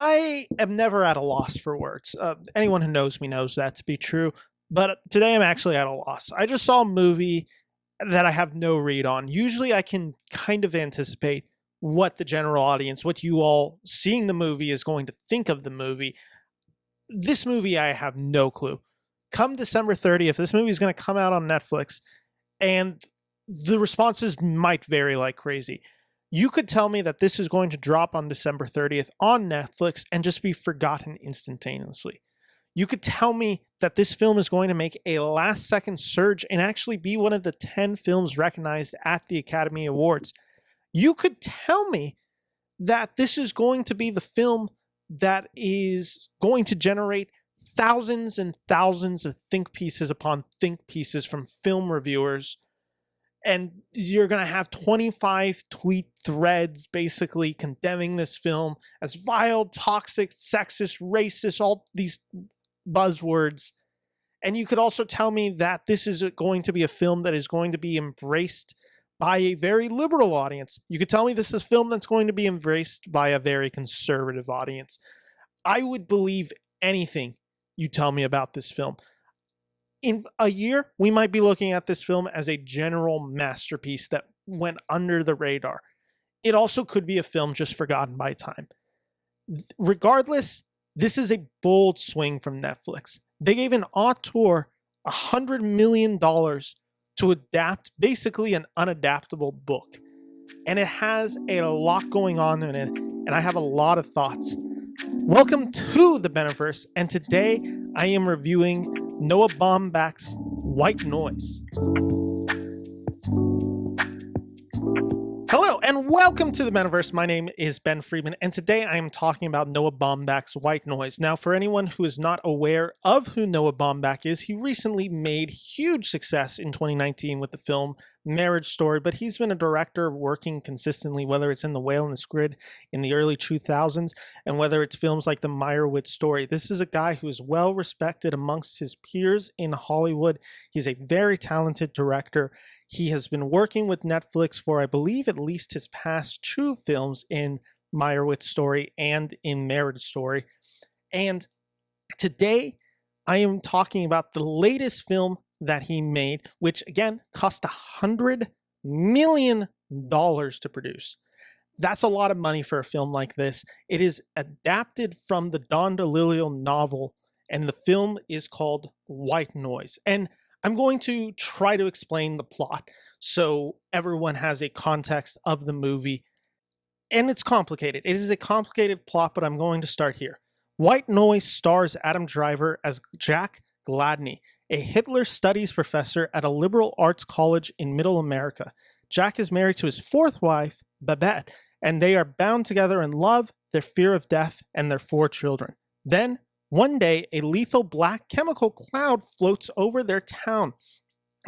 I am never at a loss for words. Anyone who knows me knows that to be true. But today I'm actually at a loss. I just saw a movie that I have no read on. Usually I can kind of anticipate what the general audience, what you all seeing the movie is going to think of the movie. This movie, I have no clue. Come December 30th, this movie is going to come out on Netflix, and the responses might vary like crazy. You could tell me that this is going to drop on December 30th on Netflix and just be forgotten instantaneously. You could tell me that this film is going to make a last second surge and actually be one of the 10 films recognized at the Academy Awards. You could tell me that this is going to be the film that is going to generate thousands and thousands of think pieces upon think pieces from film reviewers, and you're going to have 25 tweet threads basically condemning this film as vile, toxic, sexist, racist, all these buzzwords. And you could also tell me that this is going to be a film that is going to be embraced by a very liberal audience. You could tell me this is a film that's going to be embraced by a very conservative audience. I would believe anything you tell me about this film. In a year, we might be looking at this film as a general masterpiece that went under the radar. It also could be a film just forgotten by time. Regardless, this is a bold swing from Netflix. They gave an auteur $100 million to adapt basically an unadaptable book. And it has a lot going on in it, and I have a lot of thoughts. Welcome to the Beniverse, and today I am reviewing Noah Baumbach's White Noise. Hello and welcome to the Metaverse. My name is Ben Friedman, and today I am talking about Noah Baumbach's White Noise. Now, for anyone who is not aware of who Noah Baumbach is, he recently made huge success in 2019 with the film Marriage Story, but he's been a director working consistently, whether it's in The Whale and the Squid in the early 2000s, and whether it's films like The Meyerowitz Story. This is a guy who is well respected amongst his peers in Hollywood. He's a very talented director. He has been working with Netflix for, I believe, at least his past two films in Meyerowitz Story and in Marriage Story. And today, I am talking about the latest film that he made, which again cost $100 million to produce. That's a lot of money for a film like this. It is adapted from the Don DeLillo novel, and the film is called White Noise. And I'm going to try to explain the plot so everyone has a context of the movie. And it's complicated. It is a complicated plot, but I'm going to start here. White Noise stars Adam Driver as Jack Gladney, a Hitler studies professor at a liberal arts college in Middle America. Jack is married to his fourth wife, Babette, and they are bound together in love, their fear of death, and their 4 children. Then, one day, a lethal black chemical cloud floats over their town,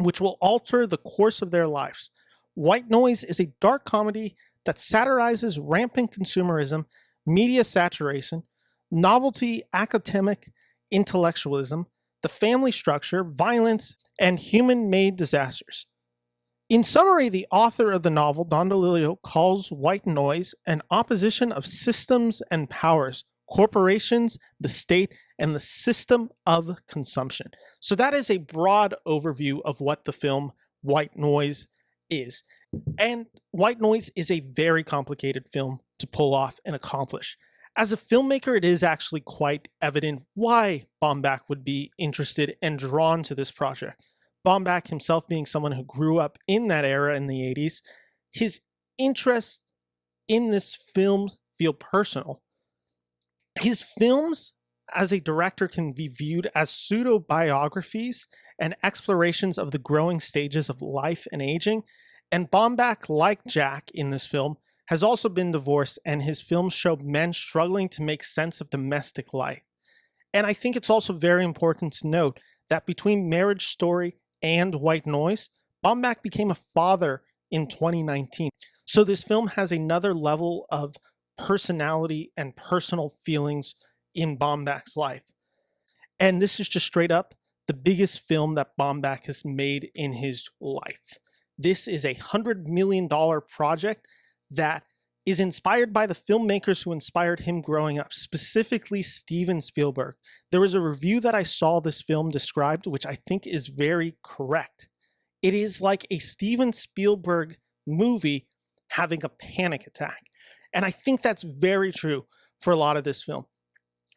which will alter the course of their lives. White Noise is a dark comedy that satirizes rampant consumerism, media saturation, novelty, academic intellectualism, the family structure, violence, and human-made disasters. In summary, the author of the novel, Don DeLillo, calls White Noise an opposition of systems and powers, corporations, the state, and the system of consumption. So that is a broad overview of what the film White Noise is. And White Noise is a very complicated film to pull off and accomplish. As a filmmaker, it is actually quite evident why Baumbach would be interested and drawn to this project. Baumbach himself being someone who grew up in that era in the 80s, his interests in this film feel personal. His films as a director can be viewed as pseudo-biographies and explorations of the growing stages of life and aging. And Baumbach, like Jack in this film, has also been divorced, and his films show men struggling to make sense of domestic life. And I think it's also very important to note that between Marriage Story and White Noise, Baumbach became a father in 2019. So this film has another level of personality and personal feelings in Baumbach's life. And this is just straight up the biggest film that Baumbach has made in his life. This is a $100 million project that is inspired by the filmmakers who inspired him growing up, specifically Steven Spielberg. There was a review that I saw this film described, which I think is very correct. It is like a Steven Spielberg movie having a panic attack. And I think that's very true for a lot of this film.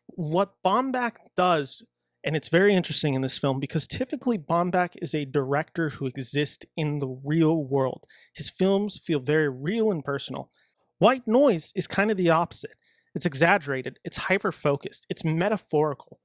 What Baumbach does, and it's very interesting in this film because typically Baumbach is a director who exists in the real world. His films feel very real and personal. White Noise is kind of the opposite. It's exaggerated, it's hyper-focused, it's metaphorical.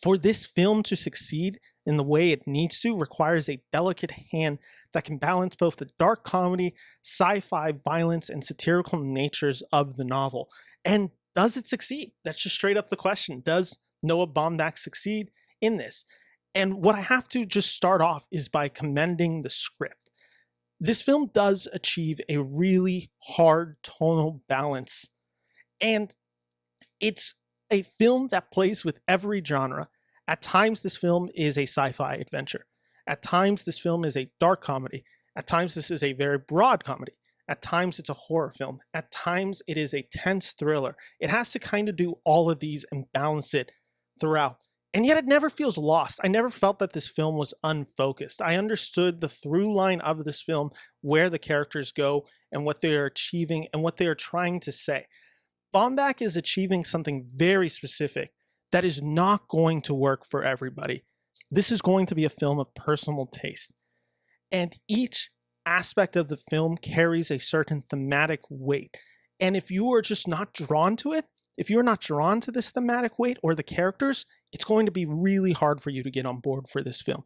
For this film to succeed in the way it needs to requires a delicate hand that can balance both the dark comedy, sci-fi, violence, and satirical natures of the novel. And does it succeed? That's just straight up the question. Does Noah Baumbach succeed in this? And what I have to just start off is by commending the script. This film does achieve a really hard tonal balance, and it's a film that plays with every genre. At times, this film is a sci-fi adventure. At times, this film is a dark comedy. At times, this is a very broad comedy. At times, it's a horror film. At times, it is a tense thriller. It has to kind of do all of these and balance it throughout. And yet it never feels lost. I never felt that this film was unfocused. I understood the through line of this film, where the characters go and what they are achieving and what they are trying to say. Baumbach is achieving something very specific that is not going to work for everybody. This is going to be a film of personal taste. And each aspect of the film carries a certain thematic weight. And if you are just not drawn to it, if you're not drawn to this thematic weight or the characters, it's going to be really hard for you to get on board for this film.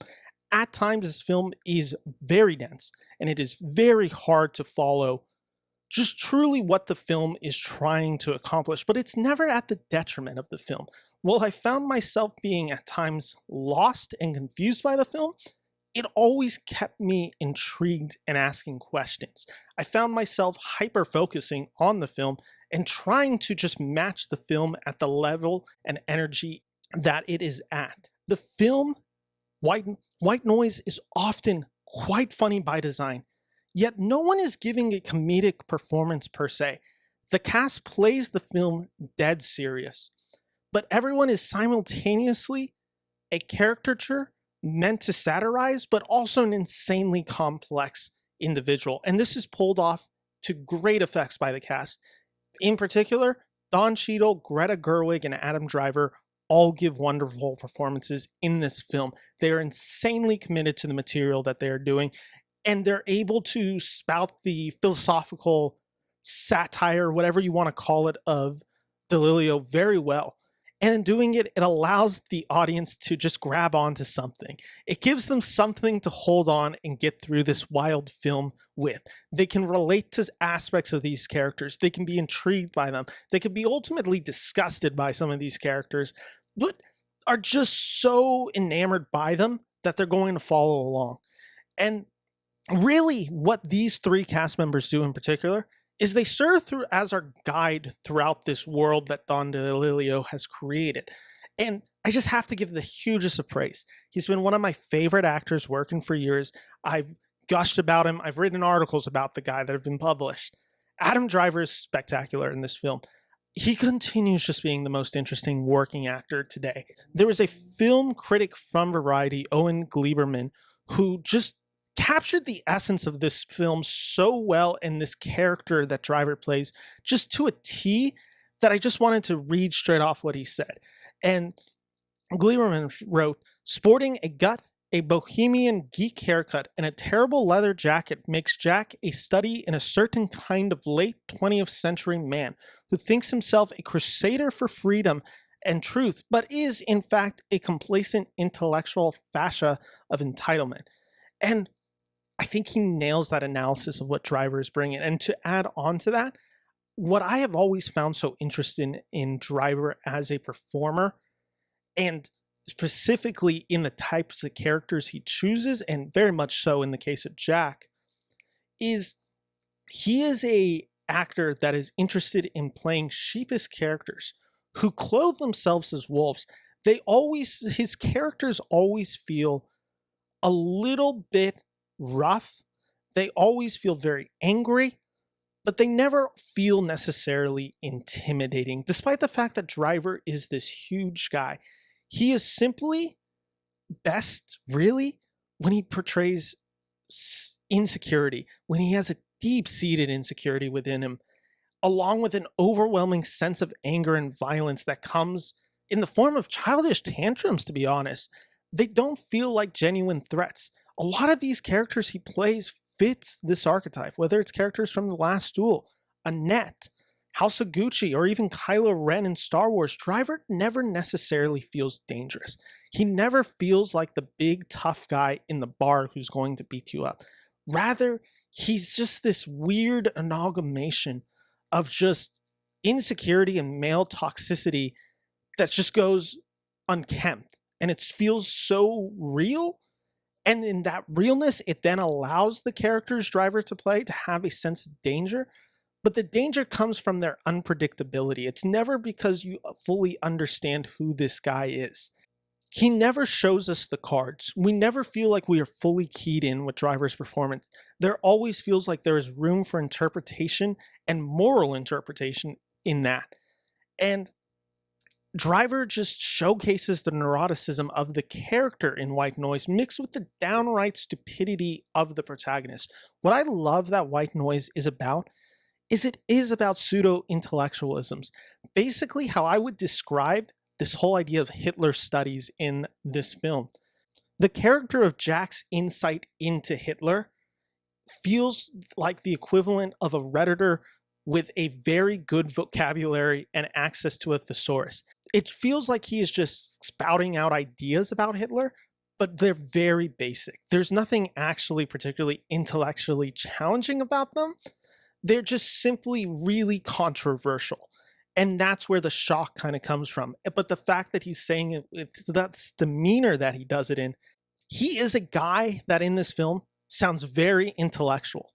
At times, this film is very dense, and it is very hard to follow just truly what the film is trying to accomplish, but it's never at the detriment of the film. While I found myself being at times lost and confused by the film, it always kept me intrigued and asking questions. I found myself hyper-focusing on the film and trying to just match the film at the level and energy that it is at. The film, White Noise, is often quite funny by design, yet no one is giving a comedic performance per se. The cast plays the film dead serious, but everyone is simultaneously a caricature meant to satirize, but also an insanely complex individual. And this is pulled off to great effects by the cast. In particular, Don Cheadle, Greta Gerwig, and Adam Driver all give wonderful performances in this film. They are insanely committed to the material that they are doing, and they're able to spout the philosophical satire, whatever you want to call it, of DeLillo very well. And in doing it, it allows the audience to just grab onto something. It gives them something to hold on and get through this wild film with. They can relate to aspects of these characters. They can be intrigued by them. They can be ultimately disgusted by some of these characters, but are just so enamored by them that they're going to follow along. And really, what these three cast members do in particular is they serve through as our guide throughout this world that Don DeLillo has created. And I just have to give the hugest of praise. He's been one of my favorite actors working for years. I've gushed about him. I've written articles about the guy that have been published. Adam Driver is spectacular in this film. He continues just being the most interesting working actor today. There was a film critic from Variety, Owen Gleiberman, who just captured the essence of this film so well, and this character that Driver plays just to a T, that I just wanted to read straight off what he said. And Gleiberman wrote, "Sporting a gut, a bohemian geek haircut, and a terrible leather jacket makes Jack a study in a certain kind of late 20th century man who thinks himself a crusader for freedom and truth, but is in fact a complacent intellectual fascia of entitlement." And I think he nails that analysis of what Driver is bringing. And to add on to that, what I have always found so interesting in Driver as a performer, and specifically in the types of characters he chooses, and very much so in the case of Jack, is he is a actor that is interested in playing sheepish characters who clothe themselves as wolves. His characters always feel a little bit rough. They always feel very angry, but they never feel necessarily intimidating, despite the fact that Driver is this huge guy. He is simply best, really, when he portrays insecurity, when he has a deep seated insecurity within him, along with an overwhelming sense of anger and violence that comes in the form of childish tantrums, to be honest. They don't feel like genuine threats. A lot of these characters he plays fits this archetype, whether it's characters from The Last Duel, Annette, House of Gucci, or even Kylo Ren in Star Wars. Driver never necessarily feels dangerous. He never feels like the big tough guy in the bar who's going to beat you up. Rather, he's just this weird amalgamation of just insecurity and male toxicity that just goes unkempt. And it feels so real. And in that realness, it then allows the characters Driver to play to have a sense of danger. But the danger comes from their unpredictability. It's never because you fully understand who this guy is. He never shows us the cards. We never feel like we are fully keyed in with Driver's performance. There always feels like there is room for interpretation and moral interpretation in that. And Driver just showcases the neuroticism of the character in White Noise mixed with the downright stupidity of the protagonist. What I love that White Noise is about is it is about pseudo-intellectualisms. Basically, how I would describe this whole idea of Hitler studies in this film. The character of Jack's insight into Hitler feels like the equivalent of a Redditor with a very good vocabulary and access to a thesaurus. It feels like he is just spouting out ideas about Hitler, but they're very basic. There's nothing actually particularly intellectually challenging about them. They're just simply really controversial. And that's where the shock kind of comes from. But the fact that he's saying it, that's the demeanor that he does it in. He is a guy that in this film sounds very intellectual.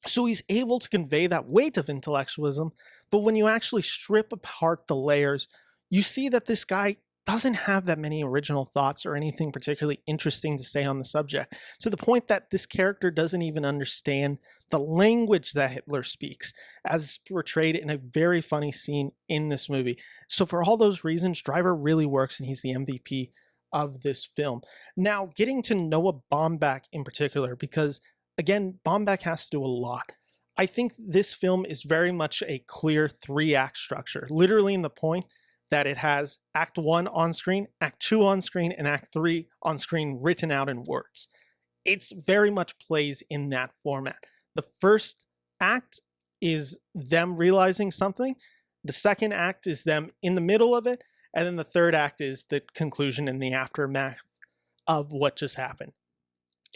So he's able to convey that weight of intellectualism, but when you actually strip apart the layers, you see that this guy doesn't have that many original thoughts or anything particularly interesting to say on the subject, to the point that this character doesn't even understand the language that Hitler speaks, as portrayed in a very funny scene in this movie. So for all those reasons, Driver really works and he's the MVP of this film. Now, getting to Noah Baumbach in particular, because again, Baumbach has to do a lot. I think this film is very much a clear 3-act structure, literally in the point that it has Act 1 on screen, Act 2 on screen, and Act 3 on screen written out in words. It's very much plays in that format. The first act is them realizing something. The second act is them in the middle of it. And then the third act is the conclusion and the aftermath of what just happened.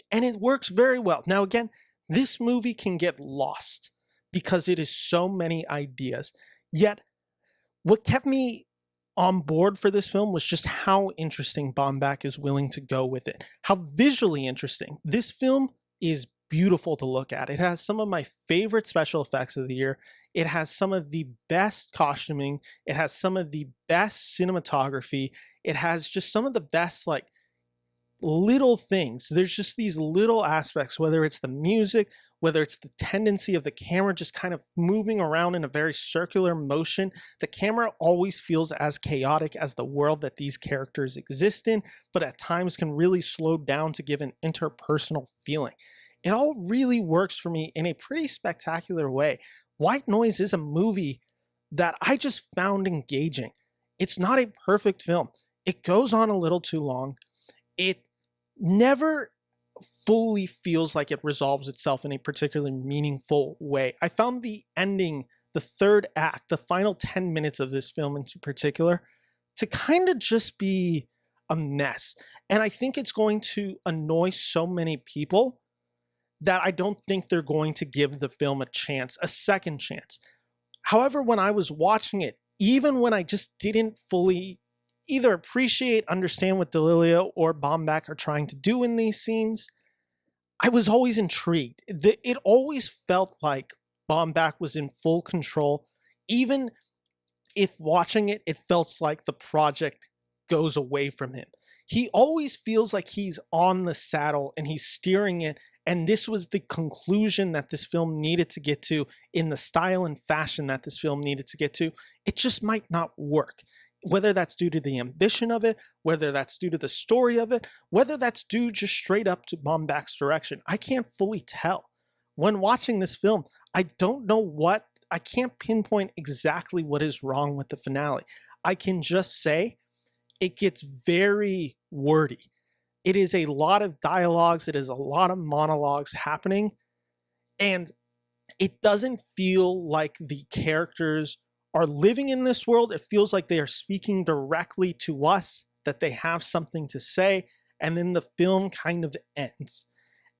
And it works very well. Now, again, this movie can get lost because it is so many ideas. Yet, what kept me on board for this film was just how interesting Baumbach is willing to go with it. How visually interesting. This film is beautiful to look at. It has some of my favorite special effects of the year. It has some of the best costuming. It has some of the best cinematography. It has just some of the best, like, little things. There's just these little aspects, whether it's the music, whether it's the tendency of the camera just kind of moving around in a very circular motion. The camera always feels as chaotic as the world that these characters exist in, but at times can really slow down to give an interpersonal feeling. It all really works for me in a pretty spectacular way. White Noise is a movie that I just found engaging. It's not a perfect film. It goes on a little too long. It never fully feels like it resolves itself in a particularly meaningful way. I found the ending, the third act, the final 10 minutes of this film in particular, to kind of just be a mess. And I think it's going to annoy so many people that I don't think they're going to give the film a chance, a second chance. However, when I was watching it, even when I just didn't fully either appreciate, understand what DeLillo or Baumbach are trying to do in these scenes, I was always intrigued. It always felt like Baumbach was in full control. Even if watching it, it felt like the project goes away from him. He always feels like he's on the saddle and he's steering it. And this was the conclusion that this film needed to get to in the style and fashion that this film needed to get to. It just might not work. Whether that's due to the ambition of it, whether that's due to the story of it, whether that's due just straight up to Baumbach's direction, I can't fully tell. When watching this film, I don't know I can't pinpoint exactly what is wrong with the finale. I can just say it gets very wordy. It is a lot of dialogues, it is a lot of monologues happening, and it doesn't feel like the characters are living in this world. It feels like they are speaking directly to us, that they have something to say, and then the film kind of ends.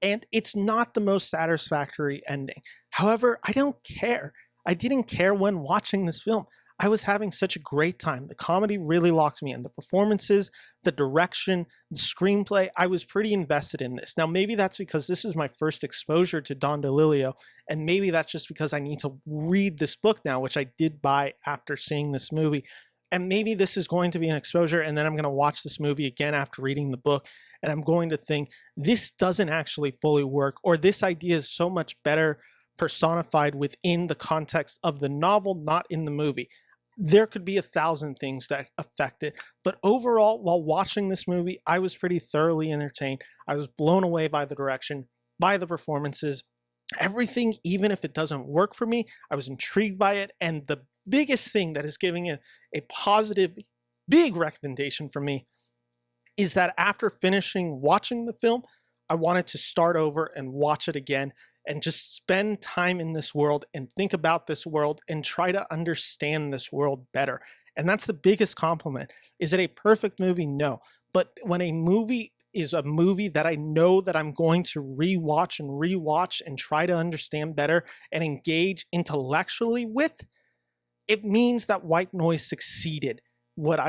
And it's not the most satisfactory ending. However, I don't care. I didn't care when watching this film. I was having such a great time. The comedy really locked me in. The performances, the direction, the screenplay, I was pretty invested in this. Now, maybe that's because this is my first exposure to Don DeLillo, and maybe that's just because I need to read this book now, which I did buy after seeing this movie. And maybe this is going to be an exposure, and then I'm going to watch this movie again after reading the book, and I'm going to think, this doesn't actually fully work, or this idea is so much better personified within the context of the novel, not in the movie. There could be 1,000 things that affect it. But overall, while watching this movie, I was pretty thoroughly entertained. I was blown away by the direction, by the performances, everything. Even if it doesn't work for me, I was intrigued by it. And the biggest thing that is giving it a positive, big recommendation for me is that after finishing watching the film, I wanted to start over and watch it again and just spend time in this world and think about this world and try to understand this world better. And that's the biggest compliment. Is it a perfect movie? No. But when a movie is a movie that I know that I'm going to rewatch and try to understand better and engage intellectually with, it means that White Noise succeeded what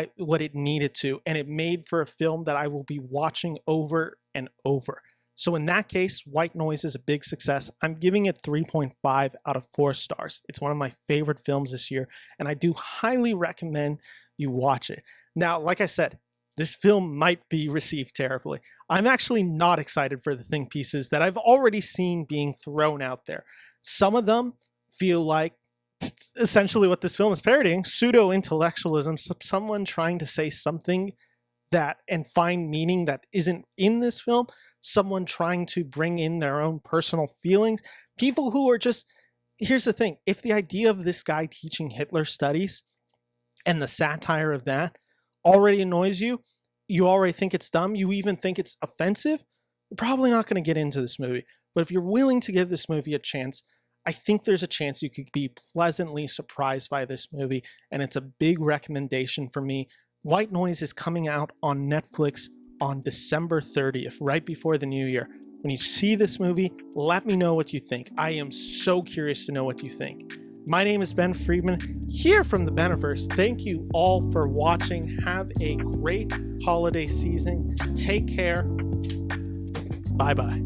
it needed to, and it made for a film that I will be watching over and over. So in that case, White Noise is a big success. I'm giving it 3.5 out of 4 stars. It's one of my favorite films this year, and I do highly recommend you watch it. Now, like I said, this film might be received terribly. I'm actually not excited for the think pieces that I've already seen being thrown out there. Some of them feel like essentially what this film is parodying, pseudo-intellectualism, someone trying to say something that and find meaning that isn't in this film, someone trying to bring in their own personal feelings, people who are just, here's the thing, if the idea of this guy teaching Hitler studies and the satire of that already annoys you, you already think it's dumb, you even think it's offensive, you're probably not going to get into this movie. But if you're willing to give this movie a chance, I think there's a chance you could be pleasantly surprised by this movie, and it's a big recommendation for me. White Noise is coming out on Netflix on December 30th, right before the new year. When you see this movie, let me know what you think. I am so curious to know what you think. My name is Ben Friedman, here from the Beniverse. Thank you all for watching. Have a great holiday season. Take care. Bye-bye.